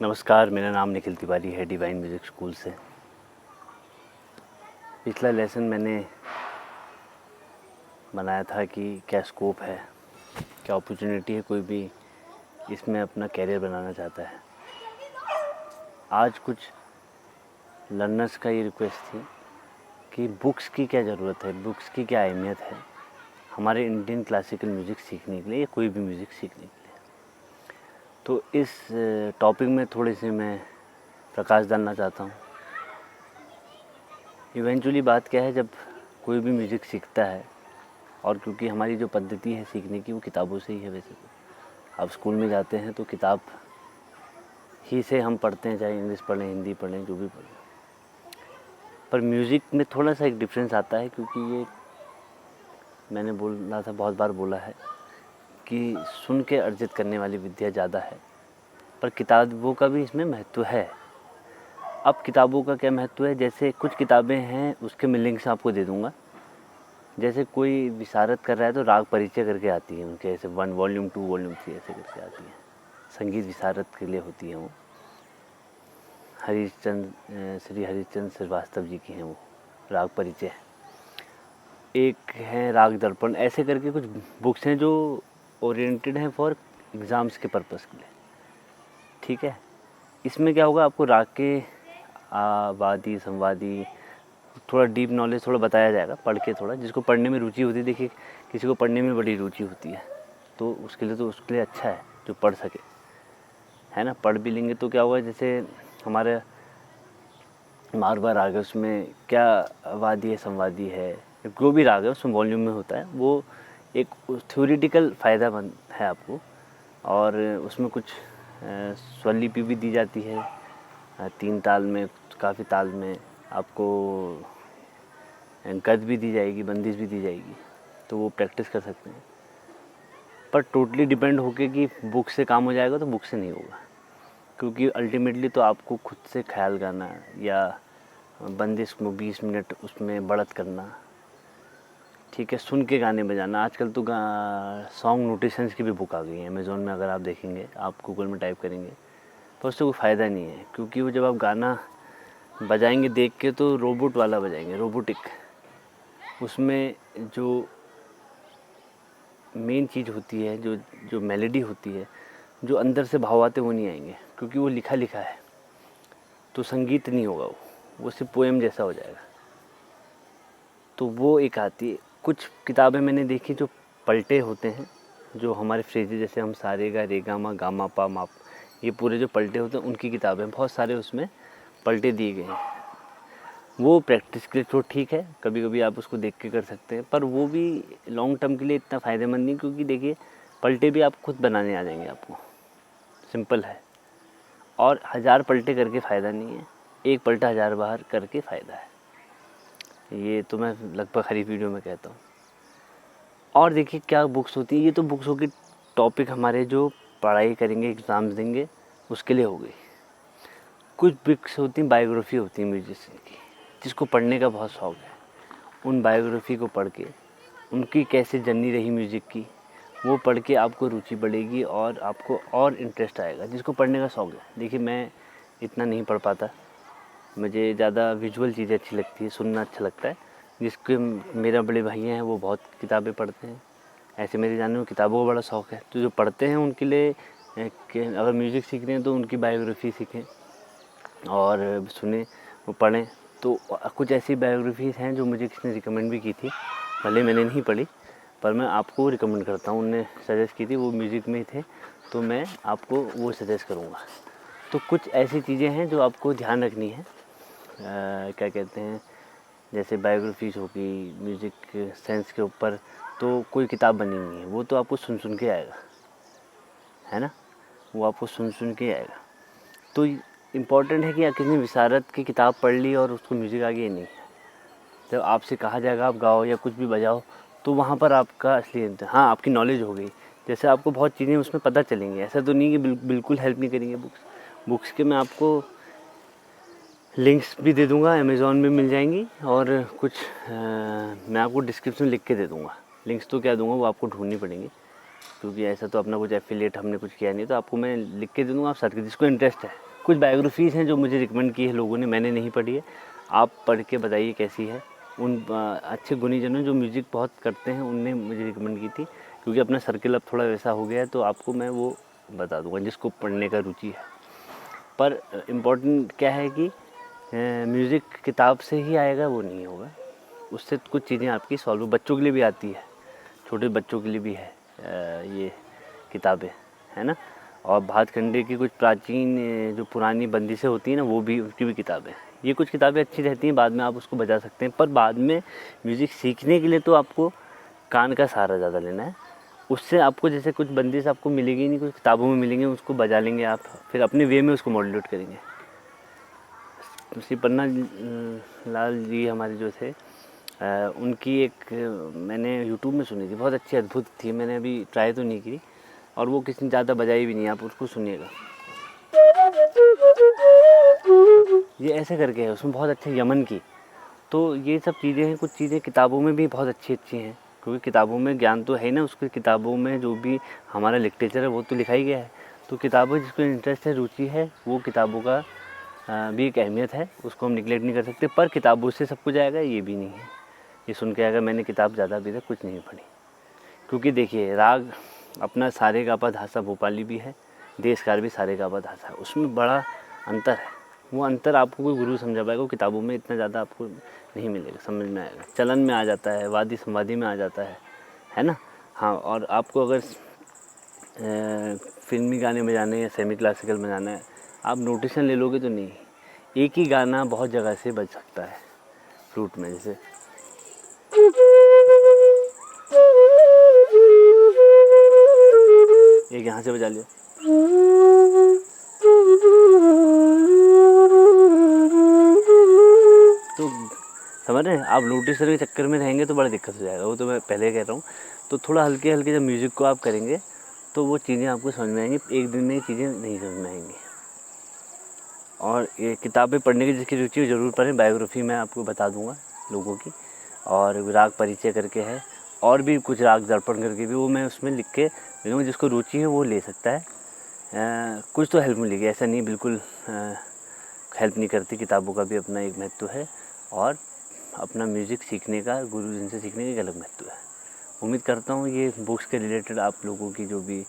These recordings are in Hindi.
नमस्कार, मेरा नाम निखिल तिवारी है डिवाइन म्यूज़िक स्कूल से। पिछला लेसन मैंने बनाया था कि क्या स्कोप है, क्या अपॉर्चुनिटी है, कोई भी इसमें अपना कैरियर बनाना चाहता है। आज कुछ लर्नर्स का ये रिक्वेस्ट थी कि बुक्स की क्या ज़रूरत है, बुक्स की क्या अहमियत है हमारे इंडियन क्लासिकल म्यूज़िक सीखने के लिए या कोई भी म्यूज़िक सीखने के लिए। तो इस टॉपिक में थोड़ी सी मैं प्रकाश डालना चाहता हूँ। इवेंचुअली बात क्या है, जब कोई भी म्यूज़िक सीखता है, और क्योंकि हमारी जो पद्धति है सीखने की वो किताबों से ही है। वैसे तो आप स्कूल में जाते हैं तो किताब ही से हम पढ़ते हैं, चाहे इंग्लिश पढ़ें, हिंदी पढ़ें, जो भी पढ़ें। पर म्यूज़िक में थोड़ा सा एक डिफरेंस आता है, क्योंकि ये मैंने बोला था, बहुत बार बोला है कि सुन के अर्जित करने वाली विद्या ज़्यादा है, पर किताबों का भी इसमें महत्व है। अब किताबों का क्या महत्व है, जैसे कुछ किताबें हैं उसके मैं लिंक्स आपको दे दूँगा। जैसे कोई विशारद कर रहा है तो राग परिचय करके आती है उनके, ऐसे 1 वॉल्यूम 2 वॉल्यूम 3 ऐसे करके आती है। संगीत विशारद के लिए होती है वो। श्री हरिश्चंद्र श्रीवास्तव जी की हैं वो, राग परिचय। एक है राग दर्पण, ऐसे करके कुछ बुक्स हैं जो ओरिएंटेड हैं फॉर एग्ज़ाम्स के पर्पज़ के लिए। ठीक है, इसमें क्या होगा, आपको राग के वादी संवादी थोड़ा डीप नॉलेज थोड़ा बताया जाएगा पढ़ के। थोड़ा जिसको पढ़ने में रुचि होती है, देखिए किसी को पढ़ने में बड़ी रुचि होती है तो उसके लिए अच्छा है जो पढ़ सके, है ना। पढ़ भी लेंगे तो क्या होगा, जैसे हमारे मारवा राग है, उसमें क्या वादी है संवादी है, जो भी राग है उसमें वॉल्यूम में होता है, वो एक थ्योरेटिकल फ़ायदा है आपको। और उसमें कुछ स्वरलिपि भी दी जाती है, 3 ताल में, काफ़ी ताल में आपको गद भी दी जाएगी, बंदिश भी दी जाएगी, तो वो प्रैक्टिस कर सकते हैं। पर टोटली डिपेंड होके कि बुक से काम हो जाएगा तो बुक से नहीं होगा, क्योंकि अल्टीमेटली तो आपको खुद से ख्याल गाना या बंदिश में 20 मिनट उसमें बढ़त करना, ठीक है, सुन के गाने बजाना। आजकल तो सॉन्ग नोटेशंस की भी बुक आ गई है अमेज़ॉन में, अगर आप देखेंगे, आप गूगल में टाइप करेंगे, पर उससे कोई फ़ायदा नहीं है, क्योंकि वो जब आप गाना बजाएंगे देख के तो रोबोट वाला बजाएंगे, रोबोटिक। उसमें जो मेन चीज़ होती है, जो मेलोडी होती है, जो अंदर से भाव आते, वो नहीं आएंगे, क्योंकि वो लिखा है, तो संगीत नहीं होगा, वो सिर्फ पोएम जैसा हो जाएगा। तो वो एक आती है। कुछ किताबें मैंने देखी जो पलटे होते हैं, जो हमारे फ्रेजेस, जैसे हम सारे गा रे गा मा पा मा, ये पूरे जो पलटे होते हैं उनकी किताबें, बहुत सारे उसमें पलटे दिए गए हैं। वो प्रैक्टिस के लिए तो ठीक है, कभी कभी आप उसको देख के कर सकते हैं, पर वो भी लॉन्ग टर्म के लिए इतना फ़ायदेमंद नहीं, क्योंकि देखिए पलटे भी आप खुद बनाने आ जाएंगे आपको, सिंपल है। और 1000 पलटे करके फ़ायदा नहीं है, एक पलटा 1000 बार करके फ़ायदा है। ये तो मैं लगभग हर वीडियो में कहता हूँ। और देखिए क्या बुक्स होती है, ये तो बुक्स होगी टॉपिक हमारे जो पढ़ाई करेंगे, एग्ज़ाम्स देंगे, उसके लिए हो गई। कुछ बुक्स होती हैं, बायोग्राफी होती है म्यूजिशियन की, जिसको पढ़ने का बहुत शौक़ है, उन बायोग्राफी को पढ़ के, उनकी कैसे जर्नी रही म्यूज़िक की, वो पढ़ के आपको रुचि बढ़ेगी और आपको और इंटरेस्ट आएगा, जिसको पढ़ने का शौक़ है। देखिए मैं इतना नहीं पढ़ पाता, मुझे ज़्यादा विजुअल चीज़ें अच्छी लगती है, सुनना अच्छा लगता है। जिसके मेरा बड़े भैया हैं वो बहुत किताबें पढ़ते हैं, ऐसे मेरे जानने में किताबों का बड़ा शौक़ है। तो जो पढ़ते हैं उनके लिए अगर म्यूज़िक सीख रहे हैं तो उनकी बायोग्राफी सीखें और सुने, वो पढ़ें। तो कुछ ऐसी बायोग्राफीज़ हैं जो मुझे किसी ने रिकमेंड भी की थी, भले मैंने नहीं पढ़ी, पर मैं आपको रिकमेंड करता हूँ। उनने सजेस्ट की थी, वो म्यूज़िक में ही थे, तो मैं आपको वो सजेस्ट करूँगा। तो कुछ ऐसी चीज़ें हैं जो आपको ध्यान रखनी है, क्या कहते हैं, जैसे बायोग्राफीज़ होगी म्यूज़िक सेंस के ऊपर, तो कोई किताब बनी नहीं है, वो तो आपको सुन के आएगा, है ना, वो आपको सुन के आएगा। तो इम्पॉर्टेंट है कि किसी ने विशारद की किताब पढ़ ली और उसको म्यूज़िक आ गया, नहीं। जब आपसे कहा जाएगा आप गाओ या कुछ भी बजाओ, तो वहाँ पर आपका असली हाँ, आपकी नॉलेज हो गई, जैसे आपको बहुत चीज़ें उसमें पता चलेंगी। ऐसा तो नहीं कि बिल्कुल हेल्प नहीं करेंगे बुक्स के। मैं आपको लिंक्स भी दे दूँगा, अमेज़ॉन में मिल जाएंगी, और कुछ मैं आपको डिस्क्रिप्शन लिख के दे दूँगा। लिंक्स तो क्या दूँगा, वो आपको ढूंढनी पड़ेंगी, क्योंकि ऐसा तो अपना कुछ एफिलिएट हमने कुछ किया नहीं, तो आपको मैं लिख के दे दूँगा, आप सर्च, जिसको इंटरेस्ट है कुछ बायोग्राफीज़ हैं जो मुझे रिकमेंड की है लोगों ने, मैंने नहीं पढ़ी है। आप पढ़ के बताइए कैसी है। उन अच्छे गुणीजनों जो म्यूज़िक बहुत करते हैं उनने मुझे रिकमेंड की थी, क्योंकि अपना सर्किल अब थोड़ा वैसा हो गया है, तो आपको मैं वो बता दूंगा जिसको पढ़ने का रुचि है। पर इम्पोर्टेंट क्या है कि म्यूज़िक किताब से ही आएगा वो नहीं होगा, उससे कुछ चीज़ें आपकी सॉल्व, बच्चों के लिए भी आती है, छोटे बच्चों के लिए भी है ये किताबें, है ना। और भातखंडे की कुछ प्राचीन जो पुरानी बंदिशें होती हैं ना, वो भी, उसकी भी किताबें हैं। ये कुछ किताबें अच्छी रहती हैं, बाद में आप उसको बजा सकते हैं। पर बाद में म्यूज़िक सीखने के लिए तो आपको कान का सहारा ज़्यादा लेना है। उससे आपको जैसे कुछ बंदिश आपको मिलेगी नहीं, कुछ किताबों में मिलेंगे, उसको बजा लेंगे आप, फिर अपने वे में उसको मॉड्यूलेट करेंगे। श्री पन्ना लाल जी हमारे जो थे, उनकी एक मैंने यूट्यूब में सुनी थी, बहुत अच्छी अद्भुत थी, मैंने अभी ट्राई तो नहीं की, और वो किसी ने ज़्यादा बजाई भी नहीं, आप उसको सुनिएगा। ये ऐसे करके है, उसमें बहुत अच्छे यमन की। तो ये सब चीज़ें हैं, कुछ चीज़ें किताबों में भी बहुत अच्छी अच्छी हैं, क्योंकि किताबों में ज्ञान तो है ना, उसकी किताबों में जो भी हमारा लिटरेचर है वो तो लिखा ही गया है। तो किताबें जिसको इंटरेस्ट है, रुचि है, वो किताबों का भी एक अहमियत है, उसको हम निगलेक्ट नहीं कर सकते। पर किताबों से सब कुछ आएगा ये भी नहीं है, ये सुन के आएगा मैंने किताब ज़्यादा अभी तक कुछ नहीं पढ़ी। क्योंकि देखिए, राग अपना सारेगापा धासा भोपाली भी है, देशकार भी सारेगापा धासा है, उसमें बड़ा अंतर है। वो अंतर आपको कोई गुरु समझा पाएगा, वो किताबों में इतना ज़्यादा आपको नहीं मिलेगा, समझ में आएगा। चलन में आ जाता है, वादी संवादी में आ जाता है ना। हाँ, और आपको अगर फिल्मी गाने बजाने या सेमी क्लासिकल बजाना है, आप नोटेशन ले लोगे तो नहीं, एक ही गाना बहुत जगह से बज सकता है। फ्लूट में जैसे एक यहाँ से बजा लिया, तो समझ रहे हैं आप। नोटिसर के चक्कर में रहेंगे तो बड़ा दिक्कत हो जाएगा, वो तो मैं पहले कह रहा हूँ। तो थोड़ा हल्के हल्के जब म्यूज़िक को आप करेंगे तो वो चीज़ें आपको समझ में आएंगी, एक दिन में ये चीज़ें नहीं समझ में आएंगी। और ये किताबें पढ़ने की जिसकी रुचि ज़रूर पढ़ें, बायोग्राफी मैं आपको बता दूंगा लोगों की, और राग परिचय करके है, और भी कुछ राग दर्पण करके भी, वो मैं उसमें लिख के दे दूँगा, जिसको रुचि है वो ले सकता है। कुछ तो हेल्प मिलेगी, ऐसा नहीं बिल्कुल हेल्प नहीं करती, किताबों का भी अपना एक महत्व है, और अपना म्यूज़िक सीखने का, गुरु जिनसे सीखने का एक अलग महत्व है। उम्मीद करता हूँ ये बुक्स के रिलेटेड आप लोगों की जो भी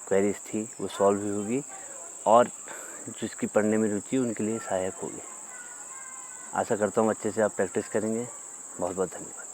क्वेरीज थी वो सॉल्व हुई होगी, और जिसकी पढ़ने में रुचि उनके लिए सहायक होगी। आशा करता हूँ अच्छे से आप प्रैक्टिस करेंगे। बहुत बहुत धन्यवाद।